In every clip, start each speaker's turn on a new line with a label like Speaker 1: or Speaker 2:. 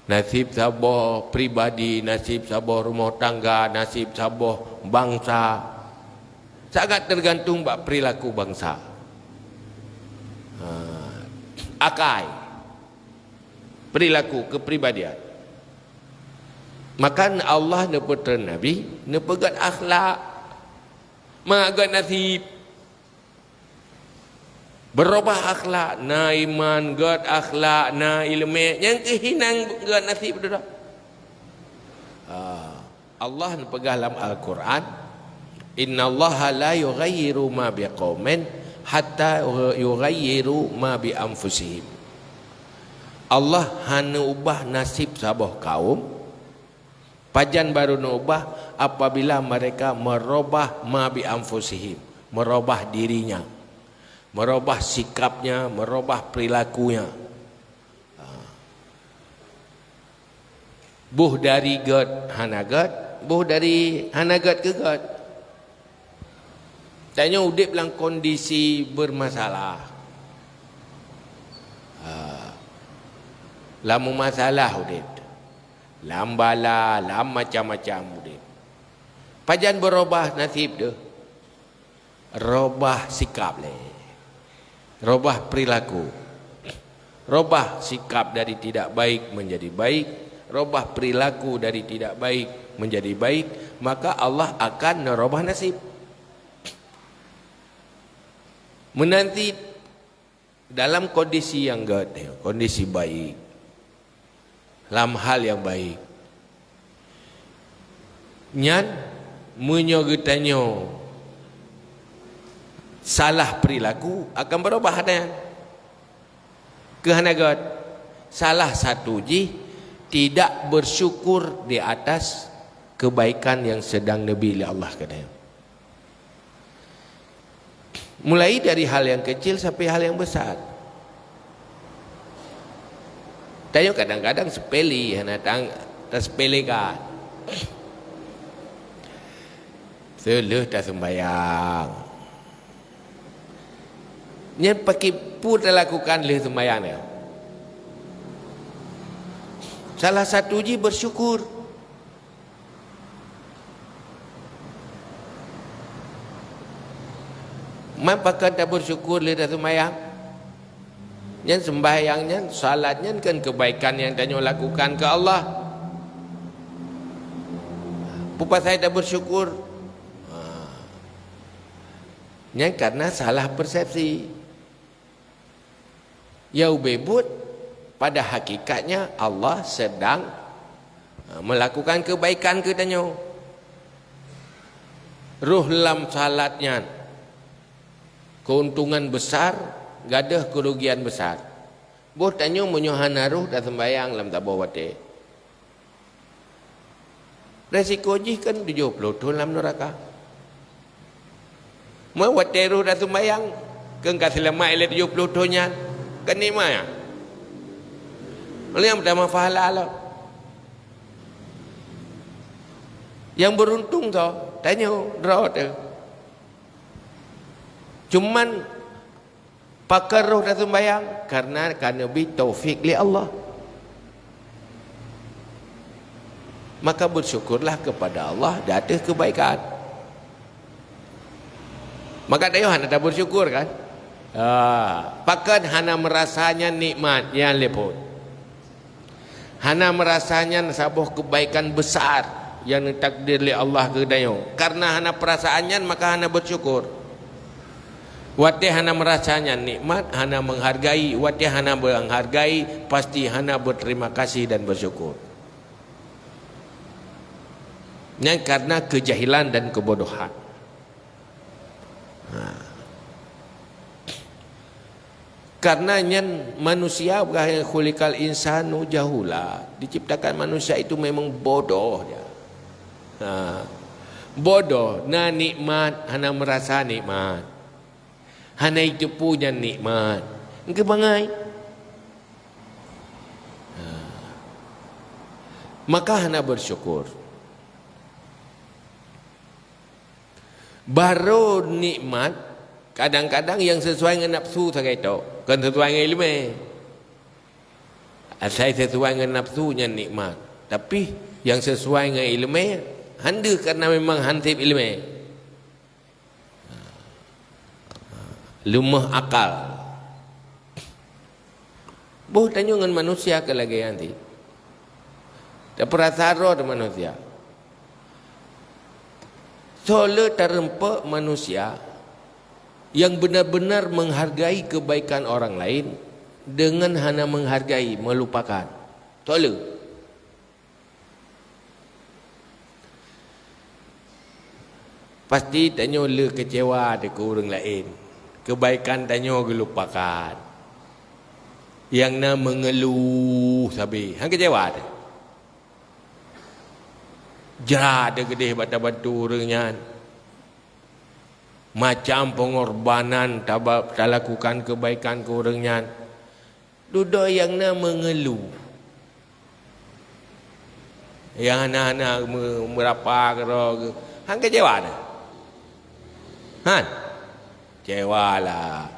Speaker 1: nasib sabar pribadi, nasib sabar rumah tangga, nasib sabar bangsa sangat tergantung bak perilaku bangsa. Akai perilaku kepribadian. Maka Allah ne putra Nabi ne pegat akhlak, mengagat nasib, berubah akhlak, na iman gat akhlak, na ilmu yang kehinang gat nasib dah. Allah ne pegang dalam Al-Quran, innallaha la yughayyiru ma biqaumin hatta yughayyiru ma bi anfusihim. Allah hanya ubah nasib sabah kaum pajan baru ubah apabila mereka merubah ma bi anfusihim, merubah dirinya, merubah sikapnya, merubah perilakunya. Buh dari God hana God, buh dari hana God ke God. Tanya udip dalam kondisi bermasalah. Lamu masalah udip. Lambala, lam macam-macam udip. Pajan berubah nasib tu. Robah sikap le. Robah perilaku. Robah sikap dari tidak baik menjadi baik. Robah perilaku dari tidak baik menjadi baik. Maka Allah akan merubah nasib. Menanti dalam kondisi yang good, kondisi baik, dalam hal yang baik. Nyan menyogetanyo salah perilaku akan berubah ada kehanagat. Salah satu ji tidak bersyukur di atas kebaikan yang sedang Nabi Allah katanya. Mulai dari hal yang kecil sampai hal yang besar. Tanya kadang-kadang sepele, datang tersepelekan. Seluh tak sembahyang. Yang pakai pun lakukan leh sembahyang dia. Salah satu ji bersyukur. Maka tak bersyukur leh tak sembahyang. Yang sembahyangnya, salatnya kan kebaikan yang tanya lakukan ke Allah. Pupa saya tak bersyukur. Yang karena salah persepsi. Yang bebut pada hakikatnya Allah sedang melakukan kebaikan ke tanya. Ruh lam salatnya keuntungan besar, gadah kerugian besar. Boh tanya menyohan naruh dah sembayang lam tak bawa wate. Resiko jih kan 70 tahun lam neraka. Mau wate ruh dah sembayang, kan kasih lama ele 70 tahunnya. Kan ni mah ya. Yang pertama pahala lah. Yang beruntung tu, tanya draw tu. Cuman pakar roh dah sembahyang karena Nabi taufik li Allah. Maka bersyukurlah kepada Allah ada kebaikan. Maka dayo hana tak bersyukur kan? Pakar hana merasanya nikmat yang lepot. Hana merasanya sabuh kebaikan besar yang ditakdir li Allah ke dayo. Karena hana perasaannya maka hana bersyukur. Wati hana merasanya nikmat, hana menghargai. Wati hana menghargai, pasti hana berterima kasih dan bersyukur. Yang karena kejahilan dan kebodohan. Karena manusia khuliqal insanu jahula, diciptakan manusia itu memang bodoh dia. Bodoh, na nikmat hana merasa nikmat. Hana itu punya nikmat. Engkau bangai. Maka hana bersyukur. Baru nikmat kadang-kadang yang sesuai dengan nafsu saja itu, kan sesuai dengan ilmu. Asal sesuai dengan nafsunya nikmat. Tapi yang sesuai dengan ilmu, handa kerana memang hansip ilmu. Lemah akal. Boh tanya dengan manusia ke lagi nanti. Tak perasaan roh manusia. Soalnya terempak manusia yang benar-benar menghargai kebaikan orang lain dengan hanya menghargai, melupakan. Soalnya pasti tanya le kecewa dengan orang lain. Kebaikan tanya lupakan. Yang nak mengeluh sabi, hang kecewa dah. Jahat dia gede batu-batu orangnya. Macam pengorbanan tak lakukan kebaikan ke orangnya. Duduk yang nak mengeluh. Yang anak-anak merapa ke. Hang kecewa dah. Han? Kecewa lah.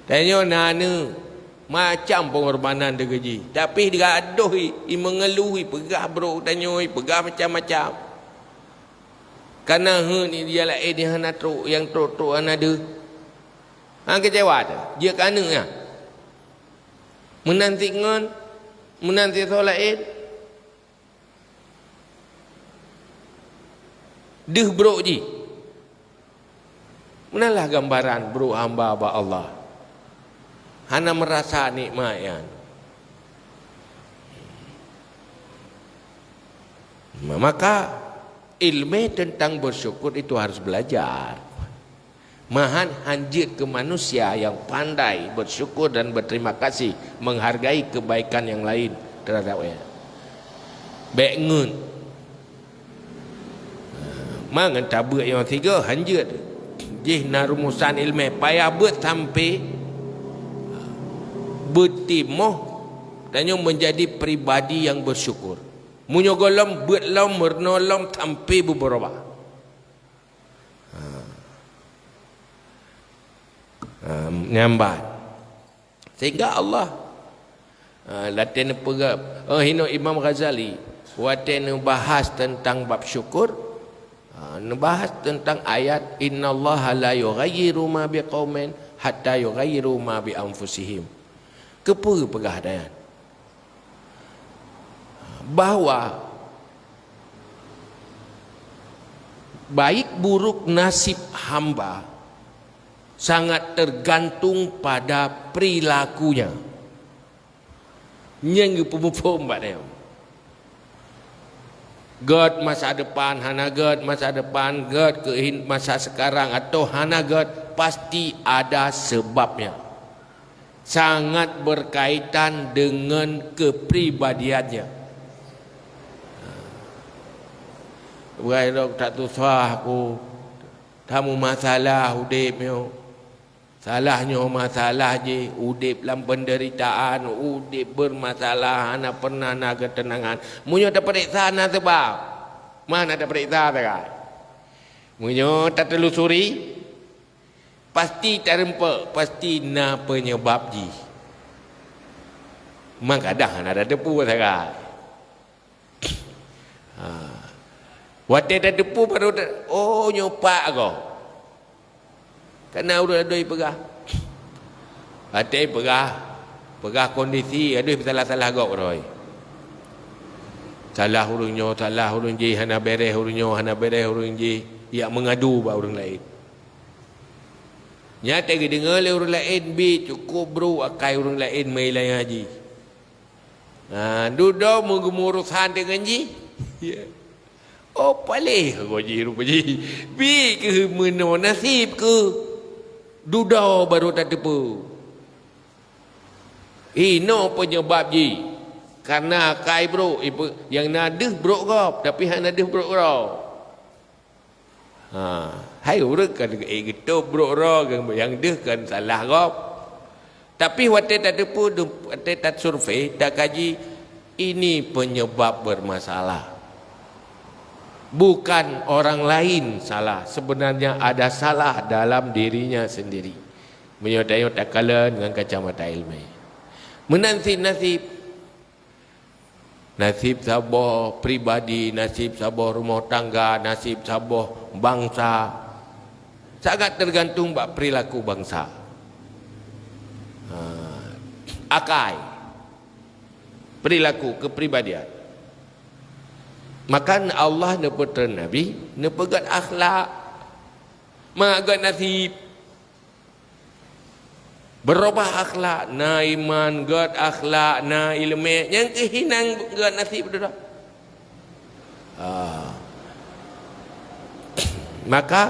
Speaker 1: Tanya nana. Macam pengorbanan dia gaji. Tapi dia gaduh, dia mengeluhi, pegah bro, tanya, pegah macam-macam. Kerana ni dia lah dia hana truk, yang truk-truk hana ada. Hang kecewa dah. Dia kerana ya. Menanti ngon, menanti solat Id. Deh bro ji. Menalah gambaran bro hamba Allah. Hana merasa nikmat ya. Maka ilmu tentang bersyukur itu harus belajar. Mahan hanjit ke manusia yang pandai bersyukur dan berterima kasih, menghargai kebaikan yang lain terhadapnya. Baik ngun. Mangan tabuk yang tiga hanjit. Jih narumusan ilmu payah buat sampai bertimoh dan menjadi pribadi yang bersyukur. Munyo golom berlom mernolom sampai beberapa. Nyambat. Sehingga Allah latihan pegap. Hino Imam Ghazali waten bahas tentang bab syukur. Bahas tentang ayat innallaha la yughayyiru ma biqaumin hatta yughayyiru ma bi anfusihim. Kepala pegadaian bahawa baik buruk nasib hamba sangat tergantung pada perilakunya. Yang pemupum badai. God masa depan, hana God masa depan, God ke masa sekarang atau hana God pasti ada sebabnya. Sangat berkaitan dengan kepribadiannya. Bukan dok tak tusah aku. Tamu masalah udip yo. Salahnya masalah je udip dalam penderitaan, udip bermasalah, ana pernah nak ketenangan. Munyo tak periksa na sebab. Mana tak periksa tak? Munyo tak telusuri pasti terempak, pasti na penyebab ji. Mak kadang ada depu sangat. Waktu ada depu baru oh nyopak kau. Kena udah doi pegah. Hati pegah kondisi aduh salah-salah gok roy. Salah urunyo, salah urun ji hana bereh urunyo, hana bereh urun ji yang mengadu ba urang lain. Nyata ke dengar le orang lain bi cukup bro akai orang lain mai lain haji. Duduk mengurusan dengan ji. Ya. Oh palih kau ji rupa ji. Bi ke meno nasib ke. Duduk baru tak tepu. Ino penyebab ji. Karena akai bro yang nadeh bro kau tapi hang nadeh bro kau. Hai urut kan gitu bro ro yang dia kan salah gop. Tapi waktu tak ada pun waktu tak survei tak kaji ini penyebab bermasalah. Bukan orang lain salah, sebenarnya ada salah dalam dirinya sendiri. Menyodai tak kala dengan kacamata ilmu. Menanti nasib nasib sabar pribadi, nasib sabar rumah tangga, nasib sabar bangsa sangat tergantung bak perilaku bangsa. Akai perilaku kepribadian. Maka Allah neputera Nabi nepegat akhlak magat nasib berubah akhlak na iman gad akhlak na ilmu yang kehinang gad nasib dah. Maka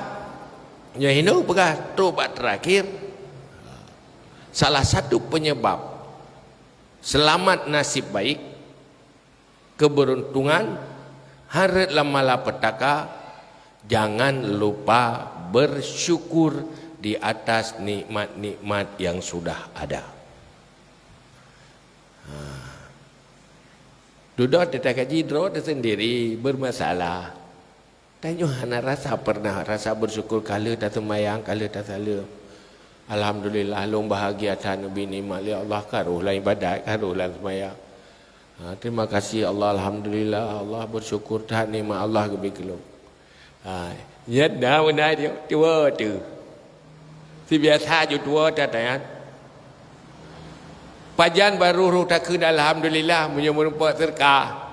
Speaker 1: yang ini pegah tobat terakhir salah satu penyebab selamat nasib baik keberuntungan harat malapetaka jangan lupa bersyukur di atas nikmat-nikmat yang sudah ada. Duduk tetap kaji draw sendiri bermasalah. Tanya anak rasa pernah rasa bersyukur kala tak semayang kala tak salah. Alhamdulillah long bahagia tan nabi nikmat ya Allah karuhlah ibadat karuhlah semayang. Terima kasih Allah alhamdulillah Allah bersyukur tak nikmat Allah kebikelum. Nhất dah benda dia tua tu. Si biasa je tua tak tayat. Pajan baru ruh tak kena alhamdulillah punya merupakan serkah.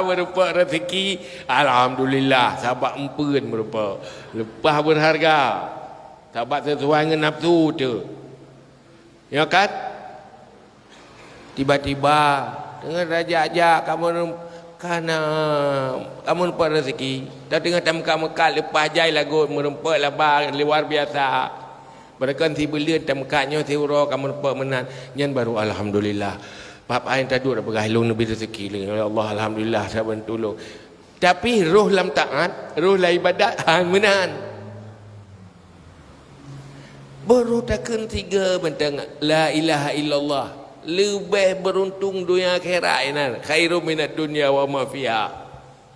Speaker 1: Merupakan rezeki alhamdulillah sahabat empen merupakan lepas berharga. Sahabat sesuai dengan nafsu tu. Ya kan? Tiba-tiba dengan raja-raja kamu karena kamu lupa rezeki dah tengah tamka-meka lepas jai lagu merempak labang luar biasa berakan si belian tamkanya si uro kamu lupa menan nyan baru alhamdulillah bab ain tadu dah bergahlung nabi rezeki ya Allah alhamdulillah saya tolong tapi roh lam taat roh la ibadat menan baru takkan tiga bentang la ilaha illallah lebih beruntung dunia akhirat ini khairum minat dunia wa ma fiha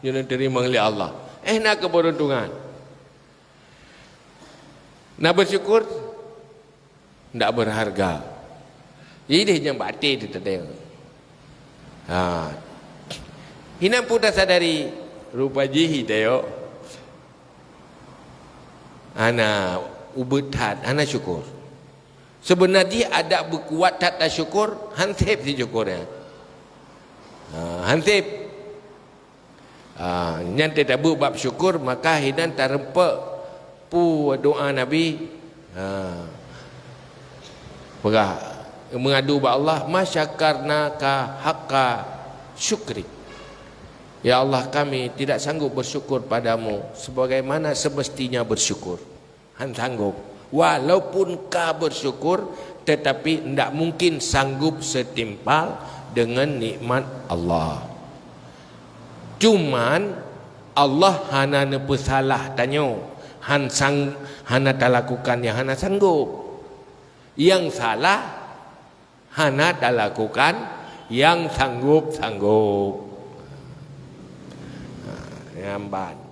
Speaker 1: yang diterima oleh Allah nak keberuntungan nak bersyukur tak berharga jadi yang batin itu tadi hina pun dah sadari rupa jihi tayo ana ubetat ana syukur. Sebenarnya ada berkuat tak syukur, hansip si syukurnya. Hansip. Yang tidak bab syukur, maka hidan terempak pu doa Nabi. Mengadu ba Allah, masyakarnaka haqqa syukri. Ya Allah kami tidak sanggup bersyukur padamu sebagaimana semestinya bersyukur. Han sanggup. Walaupun kau bersyukur tetapi tidak mungkin sanggup setimpal dengan nikmat Allah. Cuman Allah hana nepesalah tanyo hana tak lakukan yang hana sanggup. Yang salah hana tak lakukan yang sanggup. Nyamban.